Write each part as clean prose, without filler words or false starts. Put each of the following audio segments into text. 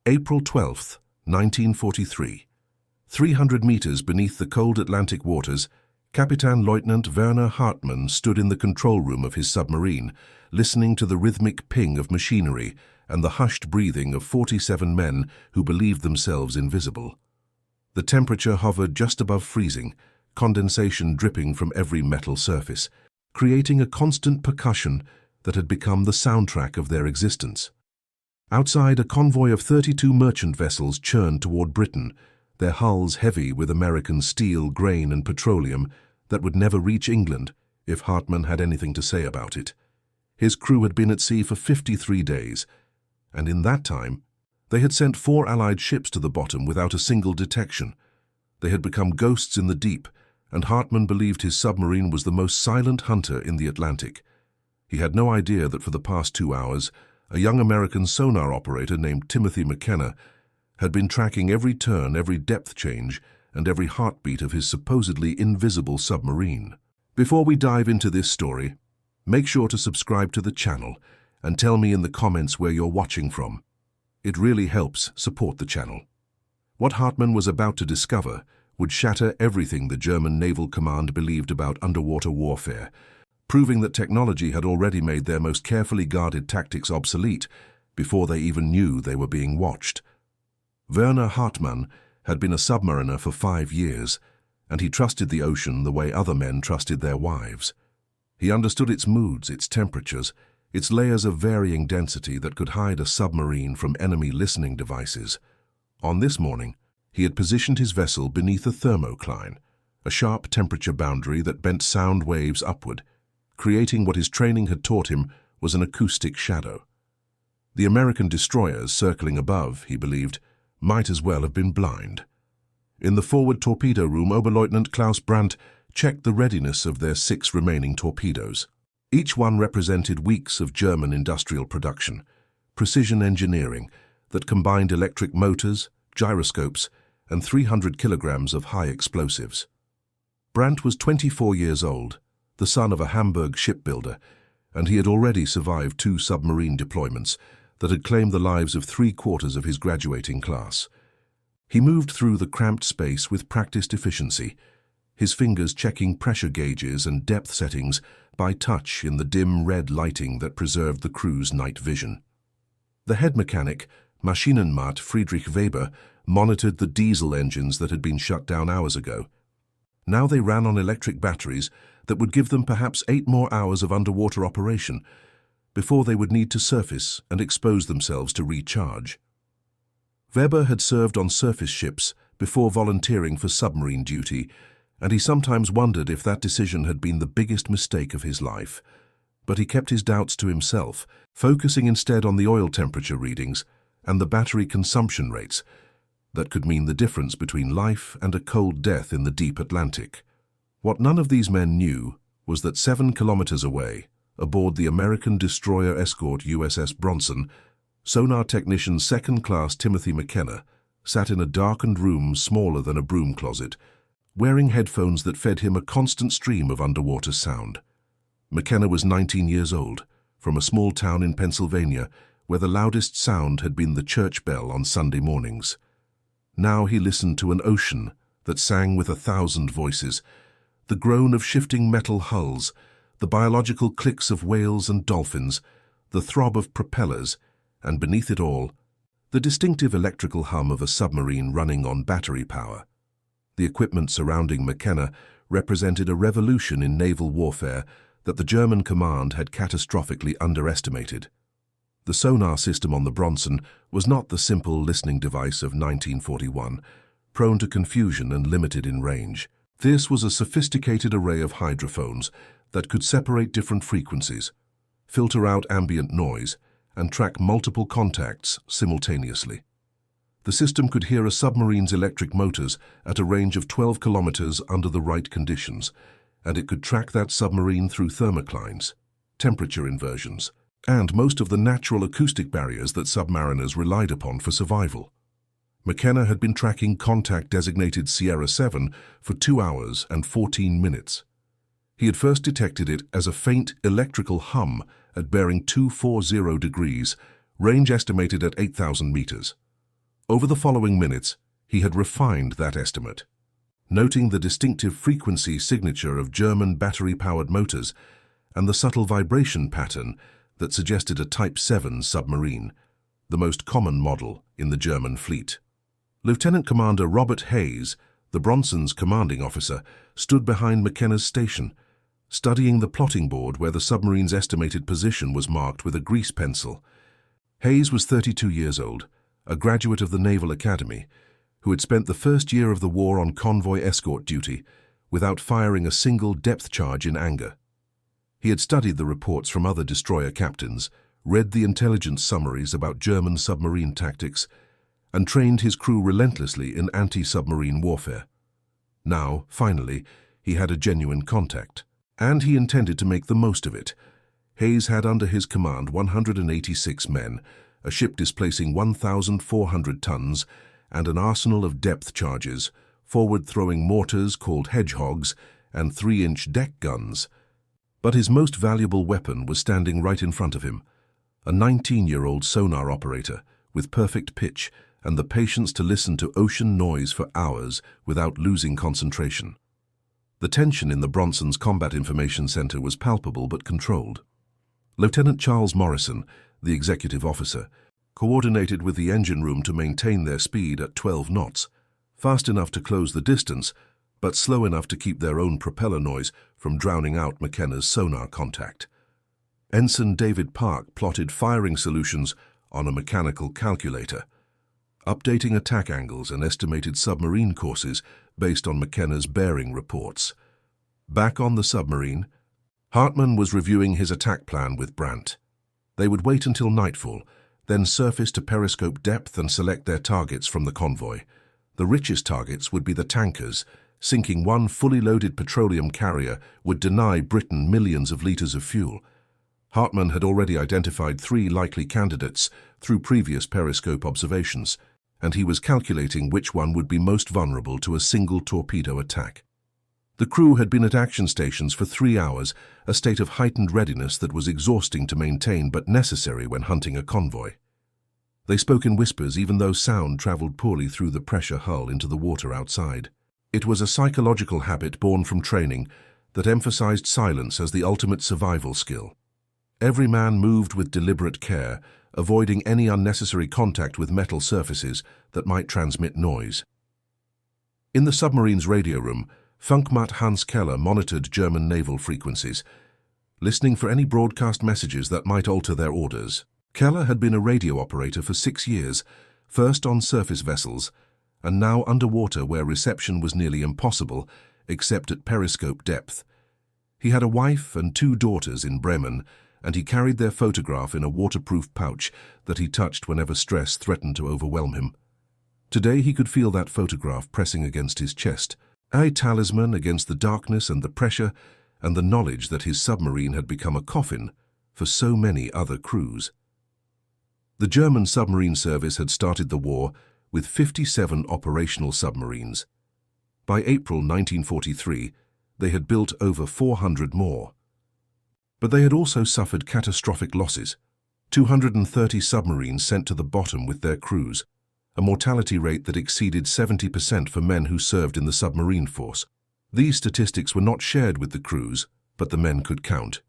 April 12, 1943. 300 meters beneath the cold Atlantic waters, Captain Lieutenant Werner Hartmann stood in the control room of his submarine, listening to the rhythmic ping of machinery and the hushed breathing of 47 men who believed themselves invisible. The temperature hovered just above freezing, condensation dripping from every metal surface, creating a constant percussion that had become the soundtrack of their existence. Outside, a convoy of 32 merchant vessels churned toward Britain, their hulls heavy with American steel, grain and petroleum that would never reach England if Hartmann had anything to say about it. His crew had been at sea for 53 days, and in that time, they had sent 4 Allied ships to the bottom without a single detection. They had become ghosts in the deep, and Hartmann believed his submarine was the most silent hunter in the Atlantic. He had no idea that for the past 2 hours, a young American sonar operator named Timothy McKenna had been tracking every turn, every depth change, and every heartbeat of his supposedly invisible submarine. Before we dive into this story, make sure to subscribe to the channel and tell me in the comments where you're watching from. It really helps support the channel. What Hartmann was about to discover would shatter everything the German Naval Command believed about underwater warfare, proving that technology had already made their most carefully guarded tactics obsolete before they even knew they were being watched. Werner Hartmann had been a submariner for 5 years, and he trusted the ocean the way other men trusted their wives. He understood its moods, its temperatures, its layers of varying density that could hide a submarine from enemy listening devices. On this morning, he had positioned his vessel beneath a thermocline, a sharp temperature boundary that bent sound waves upward, creating what his training had taught him was an acoustic shadow. The American destroyers circling above, he believed, might as well have been blind. In the forward torpedo room, Oberleutnant Klaus Brandt checked the readiness of their 6 remaining torpedoes. Each one represented weeks of German industrial production, precision engineering that combined electric motors, gyroscopes, and 300 kilograms of high explosives. Brandt was 24 years old, the son of a Hamburg shipbuilder, and he had already survived 2 submarine deployments that had claimed the lives of 3/4 of his graduating class. He moved through the cramped space with practiced efficiency, his fingers checking pressure gauges and depth settings by touch in the dim red lighting that preserved the crew's night vision. The head mechanic, Maschinenmat Friedrich Weber, monitored the diesel engines that had been shut down hours ago. Now they ran on electric batteries that would give them perhaps 8 more hours of underwater operation before they would need to surface and expose themselves to recharge. Weber had served on surface ships before volunteering for submarine duty, and he sometimes wondered if that decision had been the biggest mistake of his life. But he kept his doubts to himself, focusing instead on the oil temperature readings and the battery consumption rates that could mean the difference between life and a cold death in the deep Atlantic. What none of these men knew was that 7 kilometers away, aboard the American destroyer escort USS Bronson, sonar technician 2nd Class Timothy McKenna sat in a darkened room smaller than a broom closet, wearing headphones that fed him a constant stream of underwater sound. McKenna was 19 years old, from a small town in Pennsylvania where the loudest sound had been the church bell on Sunday mornings. Now he listened to an ocean that sang with 1,000 voices, the groan of shifting metal hulls, the biological clicks of whales and dolphins, the throb of propellers, and beneath it all, the distinctive electrical hum of a submarine running on battery power. The equipment surrounding McKenna represented a revolution in naval warfare that the German command had catastrophically underestimated. The sonar system on the Bronson was not the simple listening device of 1941, prone to confusion and limited in range. This was a sophisticated array of hydrophones that could separate different frequencies, filter out ambient noise, and track multiple contacts simultaneously. The system could hear a submarine's electric motors at a range of 12 kilometers under the right conditions, and it could track that submarine through thermoclines, temperature inversions, and most of the natural acoustic barriers that submariners relied upon for survival. McKenna had been tracking contact-designated Sierra 7 for 2 hours and 14 minutes. He had first detected it as a faint electrical hum at bearing 240 degrees, range estimated at 8,000 meters. Over the following minutes, he had refined that estimate. Noting the distinctive frequency signature of German battery-powered motors and the subtle vibration pattern that suggested a Type 7 submarine, the most common model in the German fleet. Lieutenant Commander Robert Hayes, the Bronson's commanding officer, stood behind McKenna's station, studying the plotting board where the submarine's estimated position was marked with a grease pencil. Hayes was 32 years old, a graduate of the Naval Academy, who had spent the first year of the war on convoy escort duty without firing a single depth charge in anger. He had studied the reports from other destroyer captains, read the intelligence summaries about German submarine tactics, and trained his crew relentlessly in anti-submarine warfare. Now, finally, he had a genuine contact, and he intended to make the most of it. Hayes had under his command 186 men, a ship displacing 1,400 tons, and an arsenal of depth charges, forward-throwing mortars called hedgehogs, and 3-inch deck guns. But his most valuable weapon was standing right in front of him, a 19-year-old sonar operator with perfect pitch and the patience to listen to ocean noise for hours without losing concentration. The tension in the Bronson's Combat Information Center was palpable but controlled. Lieutenant Charles Morrison, the executive officer, coordinated with the engine room to maintain their speed at 12 knots, fast enough to close the distance, but slow enough to keep their own propeller noise from drowning out McKenna's sonar contact. Ensign David Park plotted firing solutions on a mechanical calculator, updating attack angles and estimated submarine courses based on McKenna's bearing reports. Back on the submarine, Hartmann was reviewing his attack plan with Brandt. They would wait until nightfall, then surface to periscope depth and select their targets from the convoy. The richest targets would be the tankers. Sinking one fully loaded petroleum carrier would deny Britain millions of liters of fuel. Hartmann had already identified 3 likely candidates through previous periscope observations, and he was calculating which one would be most vulnerable to a single torpedo attack. The crew had been at action stations for 3 hours, a state of heightened readiness that was exhausting to maintain but necessary when hunting a convoy. They spoke in whispers even though sound traveled poorly through the pressure hull into the water outside. It was a psychological habit born from training that emphasized silence as the ultimate survival skill. Every man moved with deliberate care, avoiding any unnecessary contact with metal surfaces that might transmit noise. In the submarine's radio room, Funkmatt Hans Keller monitored German naval frequencies, listening for any broadcast messages that might alter their orders. Keller had been a radio operator for 6 years, first on surface vessels, and now underwater where reception was nearly impossible, except at periscope depth. He had a wife and 2 daughters in Bremen, and he carried their photograph in a waterproof pouch that he touched whenever stress threatened to overwhelm him. Today he could feel that photograph pressing against his chest, a talisman against the darkness and the pressure and the knowledge that his submarine had become a coffin for so many other crews. The German submarine service had started the war with 57 operational submarines. By April 1943, they had built over 400 more. But they had also suffered catastrophic losses. 230 submarines sent to the bottom with their crews, a mortality rate that exceeded 70% for men who served in the submarine force. These statistics were not shared with the crews, but the men could count.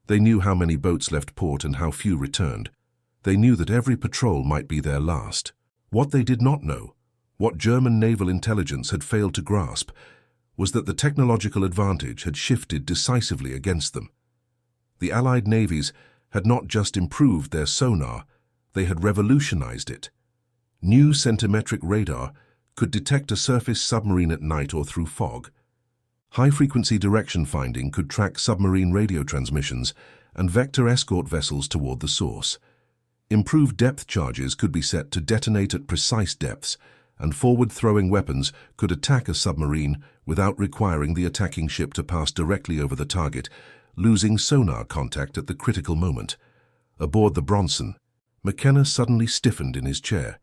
They knew how many boats left port and how few returned. They knew that every patrol might be their last. What they did not know, what German naval intelligence had failed to grasp, was that the technological advantage had shifted decisively against them. The Allied navies had not just improved their sonar, they had revolutionized it. New centimetric radar could detect a surface submarine at night or through fog. High-frequency direction finding could track submarine radio transmissions and vector escort vessels toward the source. Improved depth charges could be set to detonate at precise depths, and forward-throwing weapons could attack a submarine without requiring the attacking ship to pass directly over the target, losing sonar contact at the critical moment. Aboard the Bronson, McKenna suddenly stiffened in his chair.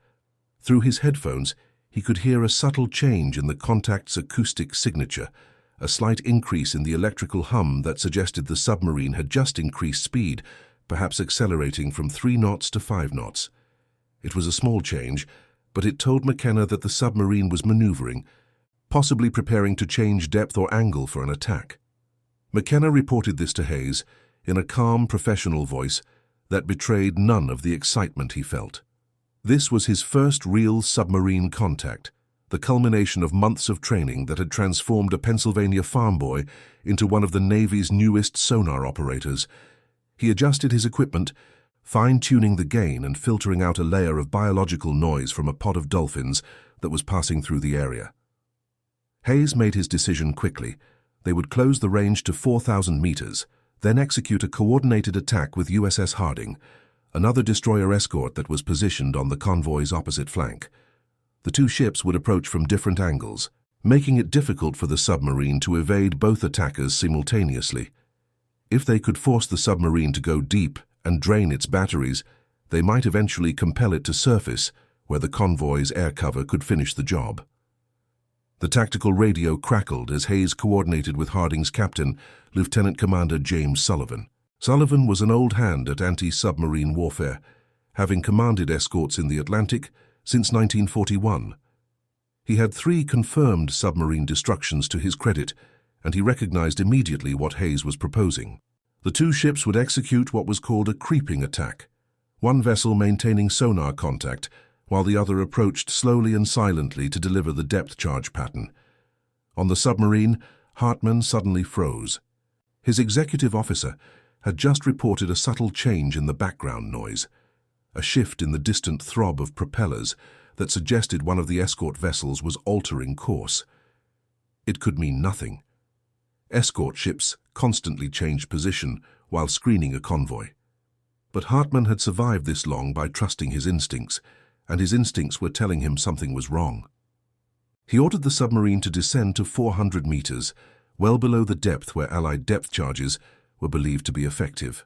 Through his headphones, he could hear a subtle change in the contact's acoustic signature, a slight increase in the electrical hum that suggested the submarine had just increased speed, perhaps accelerating from 3 knots to 5 knots. It was a small change, but it told McKenna that the submarine was maneuvering, possibly preparing to change depth or angle for an attack. McKenna reported this to Hayes in a calm, professional voice that betrayed none of the excitement he felt. This was his first real submarine contact, the culmination of months of training that had transformed a Pennsylvania farm boy into one of the Navy's newest sonar operators. He adjusted his equipment, fine-tuning the gain and filtering out a layer of biological noise from a pod of dolphins that was passing through the area. Hayes made his decision quickly. They would close the range to 4,000 meters, then execute a coordinated attack with USS Harding, another destroyer escort that was positioned on the convoy's opposite flank. The two ships would approach from different angles, making it difficult for the submarine to evade both attackers simultaneously. If they could force the submarine to go deep and drain its batteries, they might eventually compel it to surface, where the convoy's air cover could finish the job. The tactical radio crackled as Hayes coordinated with Harding's captain, Lieutenant Commander James Sullivan. Sullivan was an old hand at anti-submarine warfare, having commanded escorts in the Atlantic since 1941. He had 3 confirmed submarine destructions to his credit, and he recognized immediately what Hayes was proposing. The two ships would execute what was called a creeping attack, one vessel maintaining sonar contact, while the other approached slowly and silently to deliver the depth charge pattern. On the submarine, Hartman suddenly froze. His executive officer had just reported a subtle change in the background noise, a shift in the distant throb of propellers that suggested one of the escort vessels was altering course. It could mean nothing. Escort ships constantly changed position while screening a convoy. But Hartman had survived this long by trusting his instincts, and his instincts were telling him something was wrong. He ordered the submarine to descend to 400 meters, well below the depth where Allied depth charges were believed to be effective.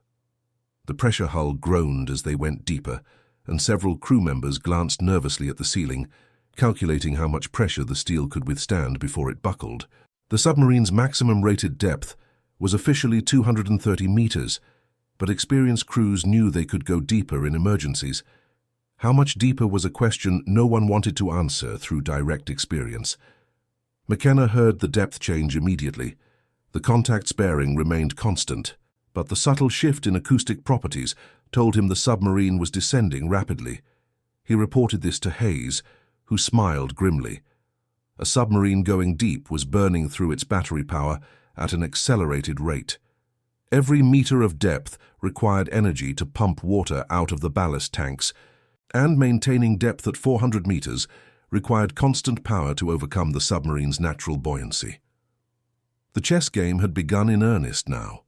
The pressure hull groaned as they went deeper, and several crew members glanced nervously at the ceiling, calculating how much pressure the steel could withstand before it buckled. The submarine's maximum rated depth was officially 230 meters, but experienced crews knew they could go deeper in emergencies. How much deeper was a question no one wanted to answer through direct experience. McKenna heard the depth change immediately. The contact's bearing remained constant, but the subtle shift in acoustic properties told him the submarine was descending rapidly. He reported this to Hayes, who smiled grimly. A submarine going deep was burning through its battery power at an accelerated rate. Every meter of depth required energy to pump water out of the ballast tanks, and maintaining depth at 400 meters required constant power to overcome the submarine's natural buoyancy. The chess game had begun in earnest now.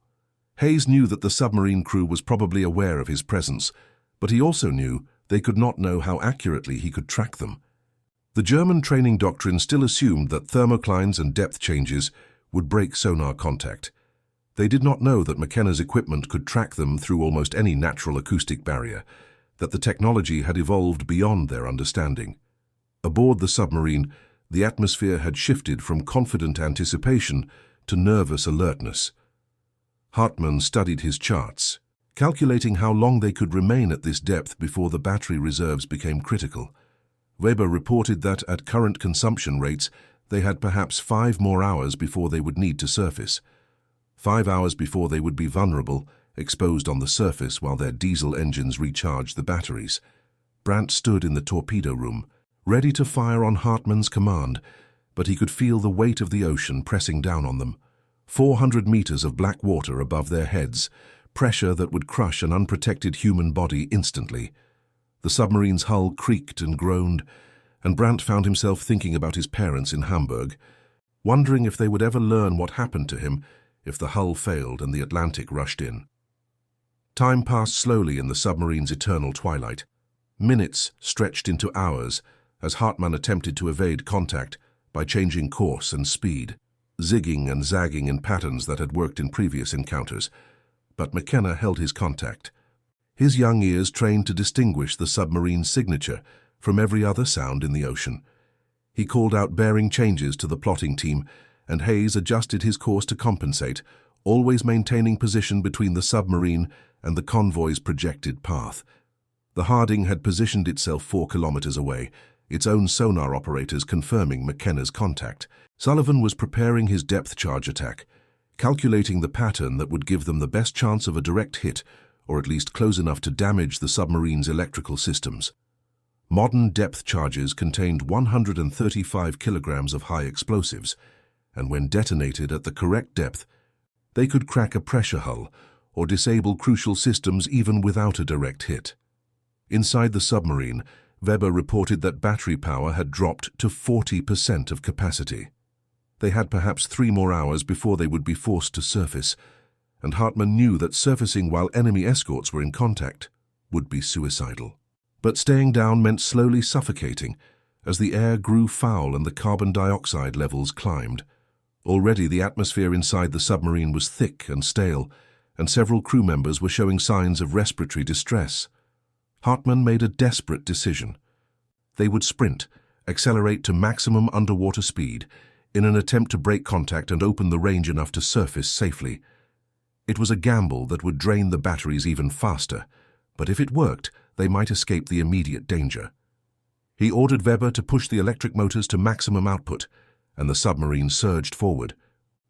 Hayes knew that the submarine crew was probably aware of his presence, but he also knew they could not know how accurately he could track them. The German training doctrine still assumed that thermoclines and depth changes would break sonar contact. They did not know that McKenna's equipment could track them through almost any natural acoustic barrier, that the technology had evolved beyond their understanding. Aboard the submarine, the atmosphere had shifted from confident anticipation to nervous alertness. Hartman studied his charts, calculating how long they could remain at this depth before the battery reserves became critical. Weber reported that at current consumption rates, they had perhaps 5 more hours before they would need to surface. 5 hours before they would be vulnerable, exposed on the surface while their diesel engines recharged the batteries. Brandt stood in the torpedo room, ready to fire on Hartman's command, but he could feel the weight of the ocean pressing down on them. 400 meters of black water above their heads, pressure that would crush an unprotected human body instantly. The submarine's hull creaked and groaned, and Brandt found himself thinking about his parents in Hamburg, wondering if they would ever learn what happened to him if the hull failed and the Atlantic rushed in. Time passed slowly in the submarine's eternal twilight. Minutes stretched into hours as Hartman attempted to evade contact by changing course and speed, zigging and zagging in patterns that had worked in previous encounters. But McKenna held his contact. His young ears trained to distinguish the submarine's signature from every other sound in the ocean. He called out bearing changes to the plotting team, and Hayes adjusted his course to compensate, always maintaining position between the submarine and the convoy's projected path. The Harding had positioned itself 4 kilometers away, its own sonar operators confirming McKenna's contact. Sullivan was preparing his depth charge attack, calculating the pattern that would give them the best chance of a direct hit, or at least close enough to damage the submarine's electrical systems. Modern depth charges contained 135 kilograms of high explosives, and when detonated at the correct depth, they could crack a pressure hull or disable crucial systems even without a direct hit. Inside the submarine, Weber reported that battery power had dropped to 40% of capacity. They had perhaps 3 more hours before they would be forced to surface, and Hartmann knew that surfacing while enemy escorts were in contact would be suicidal. But staying down meant slowly suffocating as the air grew foul and the carbon dioxide levels climbed. Already the atmosphere inside the submarine was thick and stale, and several crew members were showing signs of respiratory distress. Hartmann made a desperate decision. They would sprint, accelerate to maximum underwater speed, in an attempt to break contact and open the range enough to surface safely. It was a gamble that would drain the batteries even faster, but if it worked, they might escape the immediate danger. He ordered Weber to push the electric motors to maximum output, and the submarine surged forward,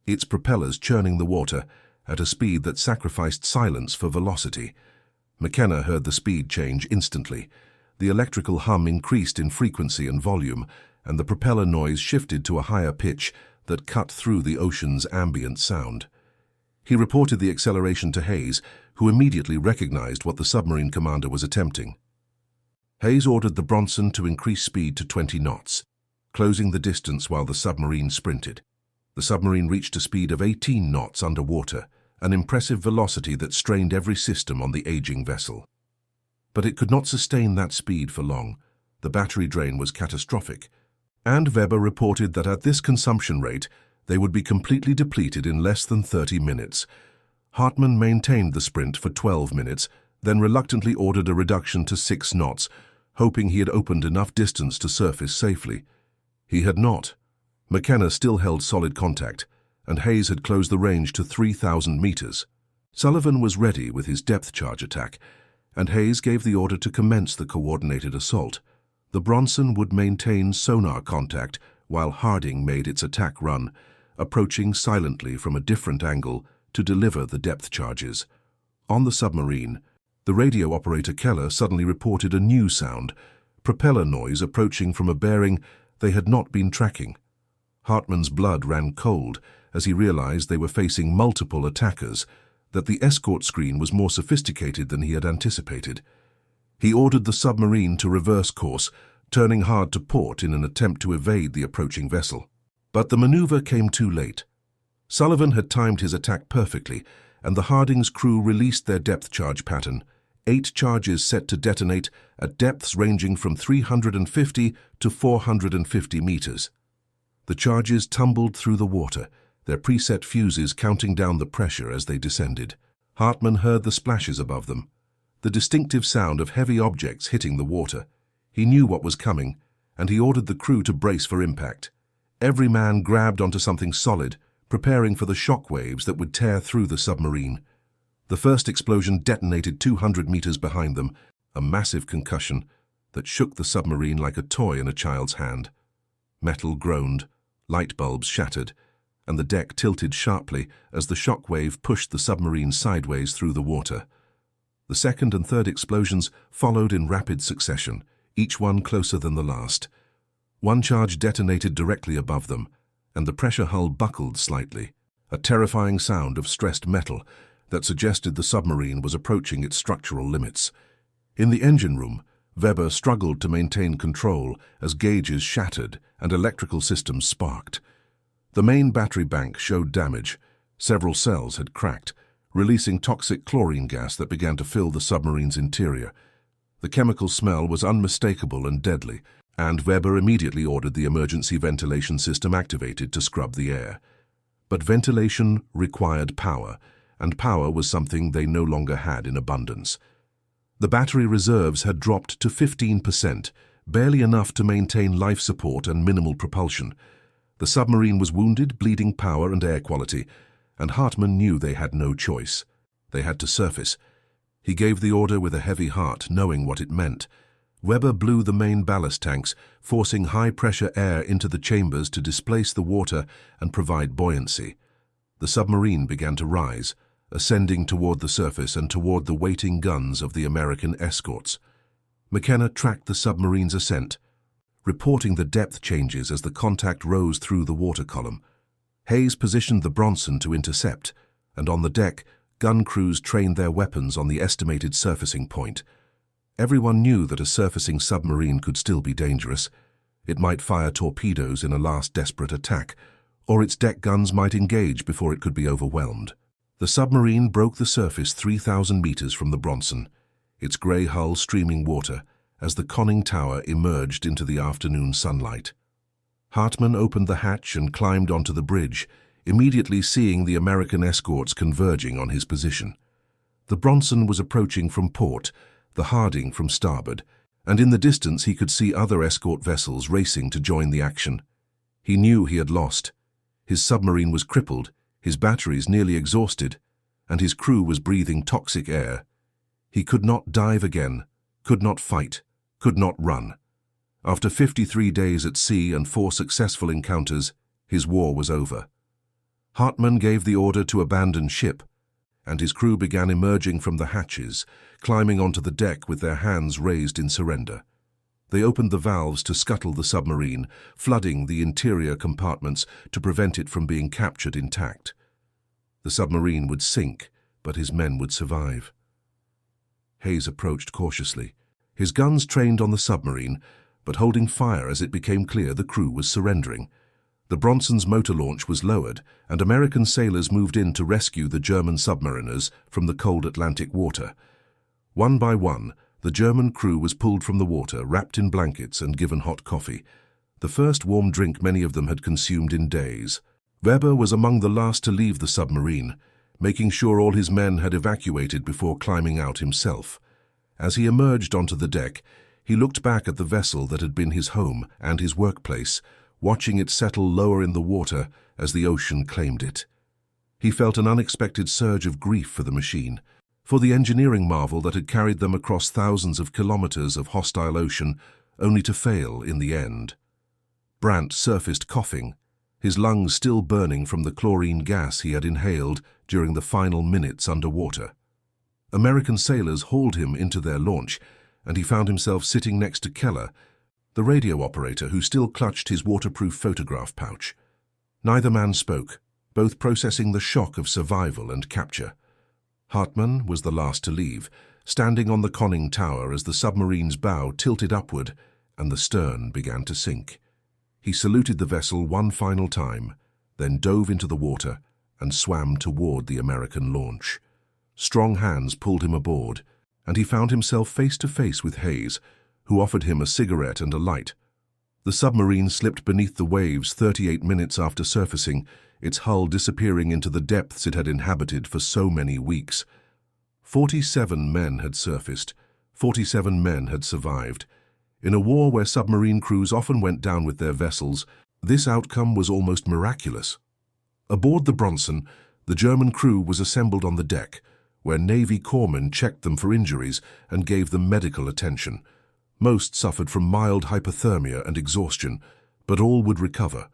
its propellers churning the water at a speed that sacrificed silence for velocity. McKenna heard the speed change instantly. The electrical hum increased in frequency and volume, and the propeller noise shifted to a higher pitch that cut through the ocean's ambient sound. He reported the acceleration to Hayes, who immediately recognized what the submarine commander was attempting. Hayes ordered the Bronson to increase speed to 20 knots, closing the distance while the submarine sprinted. The submarine reached a speed of 18 knots underwater, an impressive velocity that strained every system on the aging vessel. But it could not sustain that speed for long. The battery drain was catastrophic, and Weber reported that at this consumption rate, they would be completely depleted in less than 30 minutes. Hartmann maintained the sprint for 12 minutes, then reluctantly ordered a reduction to 6 knots, hoping he had opened enough distance to surface safely. He had not. McKenna still held solid contact, and Hayes had closed the range to 3,000 meters. Sullivan was ready with his depth charge attack, and Hayes gave the order to commence the coordinated assault. The Bronson would maintain sonar contact while Harding made its attack run, approaching silently from a different angle to deliver the depth charges. On the submarine, the radio operator Keller suddenly reported a new sound, propeller noise approaching from a bearing they had not been tracking. Hartmann's blood ran cold as he realized they were facing multiple attackers, that the escort screen was more sophisticated than he had anticipated. He ordered the submarine to reverse course, turning hard to port in an attempt to evade the approaching vessel. But the maneuver came too late. Sullivan had timed his attack perfectly, and the Harding's crew released their depth charge pattern, 8 charges set to detonate at depths ranging from 350 to 450 meters. The charges tumbled through the water, their preset fuses counting down the pressure as they descended. Hartmann heard the splashes above them, the distinctive sound of heavy objects hitting the water. He knew what was coming, and he ordered the crew to brace for impact. Every man grabbed onto something solid, preparing for the shock waves that would tear through the submarine. The first explosion detonated 200 meters behind them, a massive concussion that shook the submarine like a toy in a child's hand. Metal groaned, light bulbs shattered, and the deck tilted sharply as the shock wave pushed the submarine sideways through the water. The second and third explosions followed in rapid succession, each one closer than the last. One charge detonated directly above them, and the pressure hull buckled slightly, a terrifying sound of stressed metal that suggested the submarine was approaching its structural limits. In the engine room, Weber struggled to maintain control as gauges shattered and electrical systems sparked. The main battery bank showed damage. Several cells had cracked, releasing toxic chlorine gas that began to fill the submarine's interior. The chemical smell was unmistakable and deadly, and Weber immediately ordered the emergency ventilation system activated to scrub the air. But ventilation required power, and power was something they no longer had in abundance. The battery reserves had dropped to 15%, barely enough to maintain life support and minimal propulsion. The submarine was wounded, bleeding power and air quality, and Hartmann knew they had no choice. They had to surface. He gave the order with a heavy heart, knowing what it meant. Weber blew the main ballast tanks, forcing high-pressure air into the chambers to displace the water and provide buoyancy. The submarine began to rise, ascending toward the surface and toward the waiting guns of the American escorts. McKenna tracked the submarine's ascent, reporting the depth changes as the contact rose through the water column. Hayes positioned the Bronson to intercept, and on the deck, gun crews trained their weapons on the estimated surfacing point. Everyone knew that a surfacing submarine could still be dangerous. It might fire torpedoes in a last desperate attack, or its deck guns might engage before it could be overwhelmed. The submarine broke the surface 3,000 meters from the Bronson, its grey hull streaming water, as the conning tower emerged into the afternoon sunlight. Hartman opened the hatch and climbed onto the bridge, immediately seeing the American escorts converging on his position. The Bronson was approaching from port, the Harding from starboard, and in the distance he could see other escort vessels racing to join the action. He knew he had lost. His submarine was crippled, his batteries nearly exhausted, and his crew was breathing toxic air. He could not dive again, could not fight, could not run. After 53 days at sea and 4 successful encounters, his war was over. Hartman gave the order to abandon ship, and his crew began emerging from the hatches, climbing onto the deck with their hands raised in surrender. They opened the valves to scuttle the submarine, flooding the interior compartments to prevent it from being captured intact. The submarine would sink, but his men would survive. Hayes approached cautiously, his guns trained on the submarine, but holding fire as it became clear the crew was surrendering. The Bronson's motor launch was lowered, and American sailors moved in to rescue the German submariners from the cold Atlantic water. One by one, the German crew was pulled from the water, wrapped in blankets and given hot coffee, the first warm drink many of them had consumed in days. Weber was among the last to leave the submarine, making sure all his men had evacuated before climbing out himself. As he emerged onto the deck, he looked back at the vessel that had been his home and his workplace, watching it settle lower in the water as the ocean claimed it. He felt an unexpected surge of grief for the machine, for the engineering marvel that had carried them across thousands of kilometers of hostile ocean, only to fail in the end. Brandt surfaced coughing, his lungs still burning from the chlorine gas he had inhaled during the final minutes underwater. American sailors hauled him into their launch, and he found himself sitting next to Keller, the radio operator who still clutched his waterproof photograph pouch. Neither man spoke, both processing the shock of survival and capture. Hartman was the last to leave, standing on the conning tower as the submarine's bow tilted upward and the stern began to sink. He saluted the vessel one final time, then dove into the water and swam toward the American launch. Strong hands pulled him aboard, and he found himself face to face with Hayes, who offered him a cigarette and a light. The submarine slipped beneath the waves 38 minutes after surfacing, its hull disappearing into the depths it had inhabited for so many weeks. 47 men had surfaced, 47 men had survived. In a war where submarine crews often went down with their vessels, this outcome was almost miraculous. Aboard the Bronson, the German crew was assembled on the deck, where Navy corpsmen checked them for injuries and gave them medical attention. Most suffered from mild hypothermia and exhaustion, but all would recover.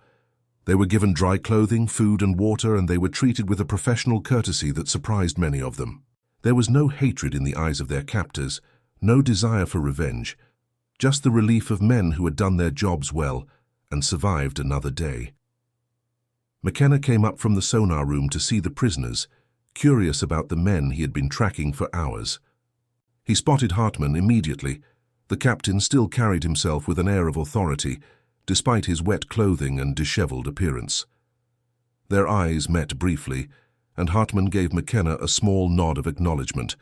They were given dry clothing, food and water, and they were treated with a professional courtesy that surprised many of them. There was no hatred in the eyes of their captors, no desire for revenge, just the relief of men who had done their jobs well and survived another day. McKenna came up from the sonar room to see the prisoners, curious about the men he had been tracking for hours. He spotted Hartman immediately. The captain still carried himself with an air of authority, despite his wet clothing and disheveled appearance. Their eyes met briefly, and Hartman gave McKenna a small nod of acknowledgement,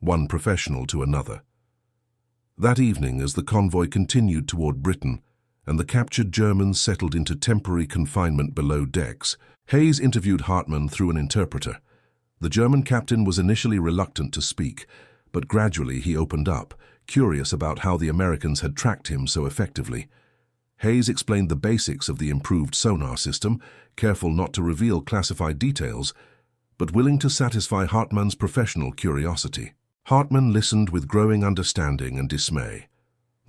one professional to another. That evening, as the convoy continued toward Britain, and the captured Germans settled into temporary confinement below decks, Hayes interviewed Hartman through an interpreter. The German captain was initially reluctant to speak, but gradually he opened up, curious about how the Americans had tracked him so effectively. Hayes explained the basics of the improved sonar system, careful not to reveal classified details, but willing to satisfy Hartman's professional curiosity. Hartman listened with growing understanding and dismay.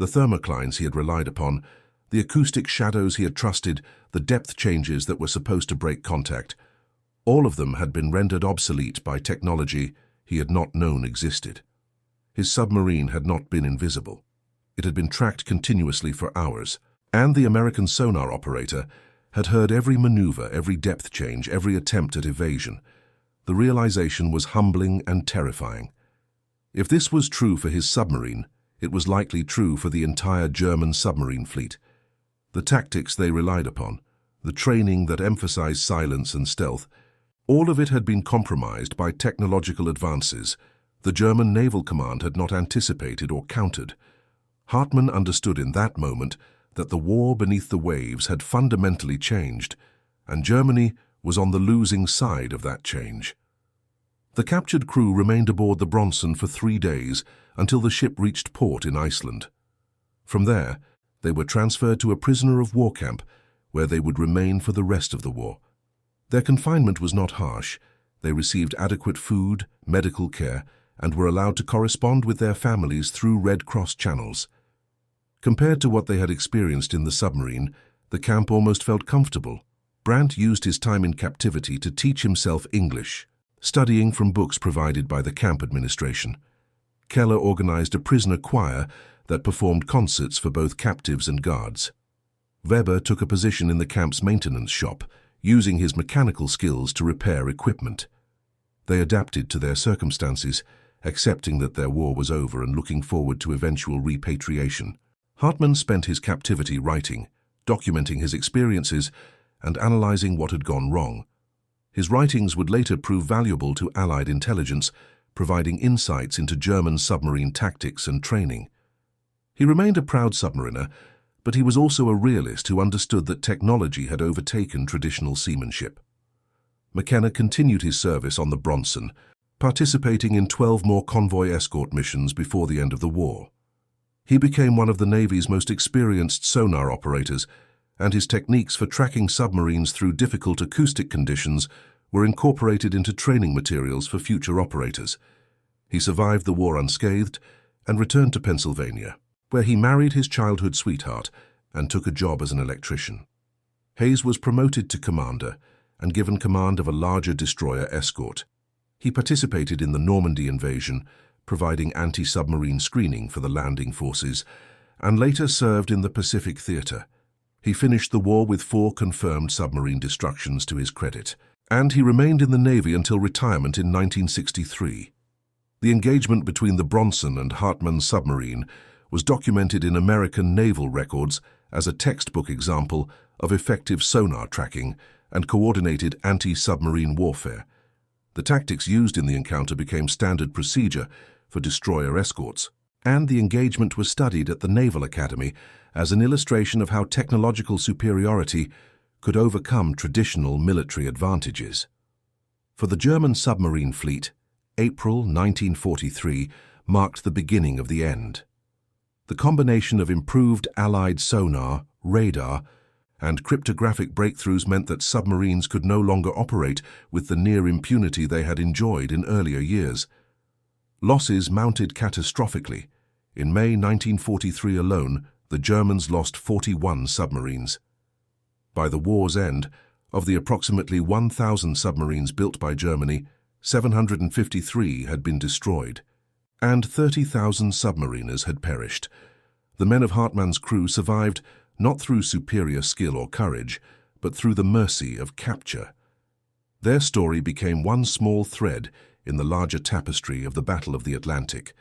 The thermoclines he had relied upon, the acoustic shadows he had trusted, the depth changes that were supposed to break contact, all of them had been rendered obsolete by technology he had not known existed. His submarine had not been invisible. It had been tracked continuously for hours, and the American sonar operator had heard every maneuver, every depth change, every attempt at evasion. The realization was humbling and terrifying. If this was true for his submarine, it was likely true for the entire German submarine fleet. The tactics they relied upon, the training that emphasized silence and stealth, all of it had been compromised by technological advances the German Naval Command had not anticipated or countered. Hartmann understood in that moment that the war beneath the waves had fundamentally changed, and Germany was on the losing side of that change. The captured crew remained aboard the Bronson for 3 days until the ship reached port in Iceland. From there, they were transferred to a prisoner of war camp, where they would remain for the rest of the war. Their confinement was not harsh. They received adequate food, medical care, and were allowed to correspond with their families through Red Cross channels. Compared to what they had experienced in the submarine, the camp almost felt comfortable. Brandt used his time in captivity to teach himself English, studying from books provided by the camp administration. Keller organized a prisoner choir that performed concerts for both captives and guards. Weber took a position in the camp's maintenance shop, using his mechanical skills to repair equipment. They adapted to their circumstances, accepting that their war was over and looking forward to eventual repatriation. Hartmann spent his captivity writing, documenting his experiences, and analyzing what had gone wrong. His writings would later prove valuable to Allied intelligence, providing insights into German submarine tactics and training. He remained a proud submariner, but he was also a realist who understood that technology had overtaken traditional seamanship. McKenna continued his service on the Bronson, participating in 12 more convoy escort missions before the end of the war. He became one of the Navy's most experienced sonar operators, and his techniques for tracking submarines through difficult acoustic conditions were incorporated into training materials for future operators. He survived the war unscathed and returned to Pennsylvania, where he married his childhood sweetheart and took a job as an electrician. Hayes was promoted to commander and given command of a larger destroyer escort. He participated in the Normandy invasion, providing anti-submarine screening for the landing forces, and later served in the Pacific Theater. He finished the war with 4 confirmed submarine destructions to his credit, and he remained in the Navy until retirement in 1963. The engagement between the Bronson and Hartmann's submarine was documented in American naval records as a textbook example of effective sonar tracking and coordinated anti-submarine warfare. The tactics used in the encounter became standard procedure for destroyer escorts, and the engagement was studied at the Naval Academy as an illustration of how technological superiority could overcome traditional military advantages. For the German submarine fleet, April 1943 marked the beginning of the end. The combination of improved Allied sonar, radar, and cryptographic breakthroughs meant that submarines could no longer operate with the near impunity they had enjoyed in earlier years. Losses mounted catastrophically. In May 1943 alone, the Germans lost 41 submarines. By the war's end, of the approximately 1,000 submarines built by Germany, 753 had been destroyed, and 30,000 submariners had perished. The men of Hartmann's crew survived not through superior skill or courage, but through the mercy of capture. Their story became one small thread in the larger tapestry of the Battle of the Atlantic,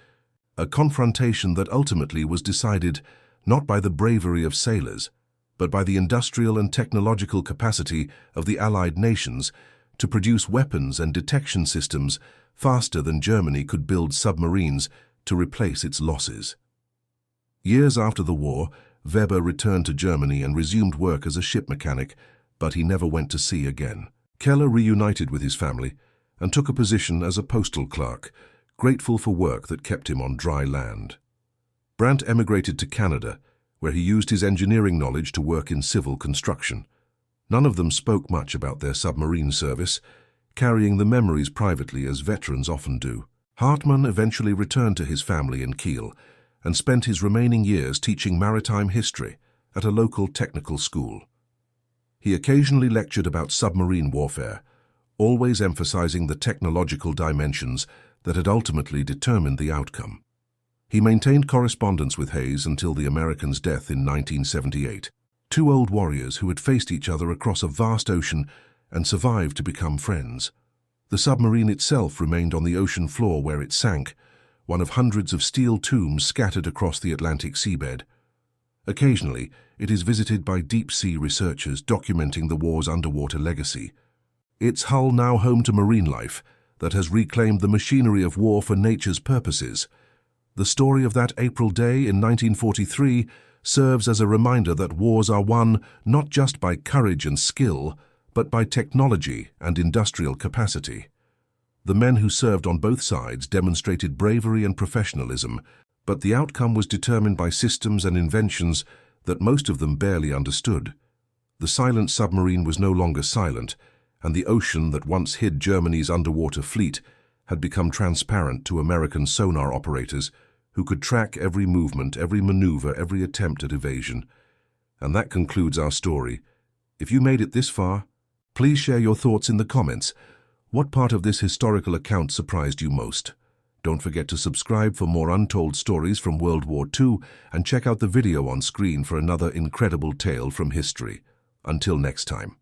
a confrontation that ultimately was decided not by the bravery of sailors, but by the industrial and technological capacity of the Allied nations to produce weapons and detection systems faster than Germany could build submarines to replace its losses. Years after the war, Weber returned to Germany and resumed work as a ship mechanic, but he never went to sea again. Keller reunited with his family and took a position as a postal clerk, grateful for work that kept him on dry land. Brandt emigrated to Canada, where he used his engineering knowledge to work in civil construction. None of them spoke much about their submarine service, carrying the memories privately as veterans often do. Hartmann eventually returned to his family in Kiel, and spent his remaining years teaching maritime history at a local technical school. He occasionally lectured about submarine warfare, always emphasizing the technological dimensions that had ultimately determined the outcome. He maintained correspondence with Hayes until the Americans' death in 1978, two old warriors who had faced each other across a vast ocean and survived to become friends. The submarine itself remained on the ocean floor where it sank, one of hundreds of steel tombs scattered across the Atlantic seabed. Occasionally, it is visited by deep-sea researchers documenting the war's underwater legacy. Its hull now home to marine life that has reclaimed the machinery of war for nature's purposes. The story of that April day in 1943 serves as a reminder that wars are won not just by courage and skill, but by technology and industrial capacity. The men who served on both sides demonstrated bravery and professionalism, but the outcome was determined by systems and inventions that most of them barely understood. The silent submarine was no longer silent, and the ocean that once hid Germany's underwater fleet had become transparent to American sonar operators who could track every movement, every maneuver, every attempt at evasion. And that concludes our story. If you made it this far, please share your thoughts in the comments. What part of this historical account surprised you most? Don't forget to subscribe for more untold stories from World War II and check out the video on screen for another incredible tale from history. Until next time.